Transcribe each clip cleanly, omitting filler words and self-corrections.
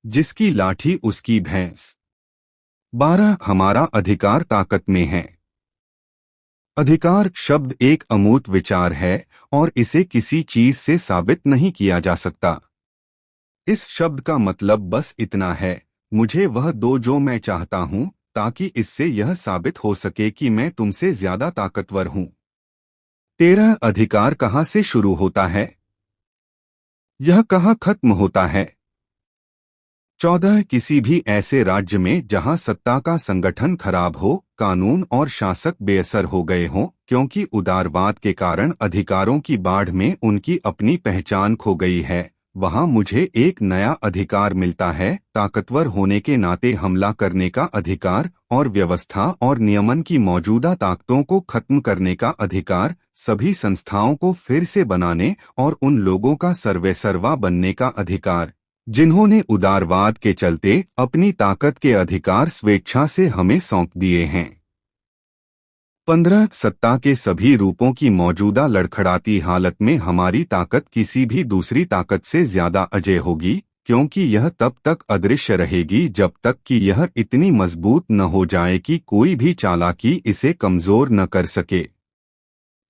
जिसकी लाठी उसकी भैंस। 12 हमारा अधिकार ताकत में है। अधिकार शब्द एक अमूर्त विचार है और इसे किसी चीज से साबित नहीं किया जा सकता। इस शब्द का मतलब बस इतना है, मुझे वह दो जो मैं चाहता हूं, ताकि इससे यह साबित हो सके कि मैं तुमसे ज्यादा ताकतवर हूं। 13 अधिकार कहाँ से शुरू होता है? यह कहाँ खत्म होता है? 14 किसी भी ऐसे राज्य में जहां सत्ता का संगठन खराब हो, कानून और शासक बेअसर हो गए हों, क्योंकि उदारवाद के कारण अधिकारों की बाढ़ में उनकी अपनी पहचान खो गई है, वहां मुझे एक नया अधिकार मिलता है, ताकतवर होने के नाते हमला करने का अधिकार और व्यवस्था और नियमन की मौजूदा ताकतों को खत्म करने का अधिकार, सभी संस्थाओं को फिर से बनाने और उन लोगों का सर्वेसर्वा बनने का अधिकार जिन्होंने उदारवाद के चलते अपनी ताकत के अधिकार स्वेच्छा से हमें सौंप दिए हैं। 15 सत्ता के सभी रूपों की मौजूदा लड़खड़ाती हालत में हमारी ताकत किसी भी दूसरी ताकत से ज्यादा अजेय होगी, क्योंकि यह तब तक अदृश्य रहेगी जब तक कि यह इतनी मजबूत न हो जाए कि कोई भी चालाकी इसे कमजोर न कर सके।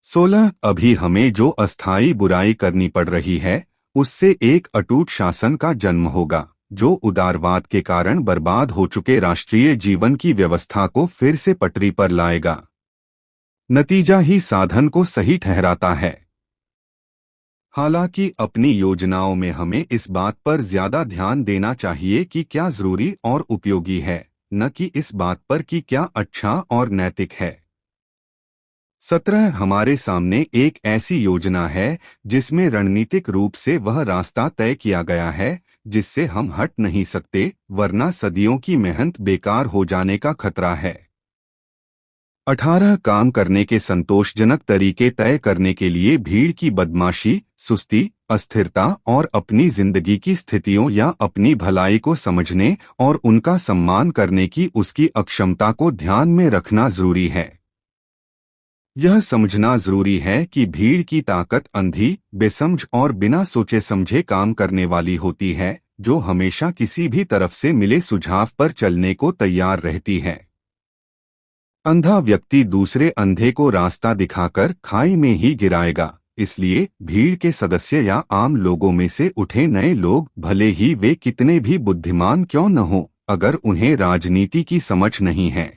16 अभी हमें जो अस्थायी बुराई करनी पड़ रही है, उससे एक अटूट शासन का जन्म होगा, जो उदारवाद के कारण बर्बाद हो चुके राष्ट्रीय जीवन की व्यवस्था को फिर से पटरी पर लाएगा। नतीजा ही साधन को सही ठहराता है। हालांकि अपनी योजनाओं में हमें इस बात पर ज्यादा ध्यान देना चाहिए कि क्या जरूरी और उपयोगी है, न कि इस बात पर कि क्या अच्छा और नैतिक है। 17 हमारे सामने एक ऐसी योजना है जिसमें रणनीतिक रूप से वह रास्ता तय किया गया है जिससे हम हट नहीं सकते, वरना सदियों की मेहनत बेकार हो जाने का खतरा है। 18 काम करने के संतोषजनक तरीके तय करने के लिए भीड़ की बदमाशी, सुस्ती, अस्थिरता और अपनी जिंदगी की स्थितियों या अपनी भलाई को समझने और उनका सम्मान करने की उसकी अक्षमता को ध्यान में रखना जरूरी है। यह समझना जरूरी है कि भीड़ की ताकत अंधी, बेसमझ और बिना सोचे समझे काम करने वाली होती है, जो हमेशा किसी भी तरफ से मिले सुझाव पर चलने को तैयार रहती है। अंधा व्यक्ति दूसरे अंधे को रास्ता दिखाकर खाई में ही गिराएगा, इसलिए भीड़ के सदस्य या आम लोगों में से उठे नए लोग, भले ही वे कितने भी बुद्धिमान क्यों न हों, अगर उन्हें राजनीति की समझ नहीं है,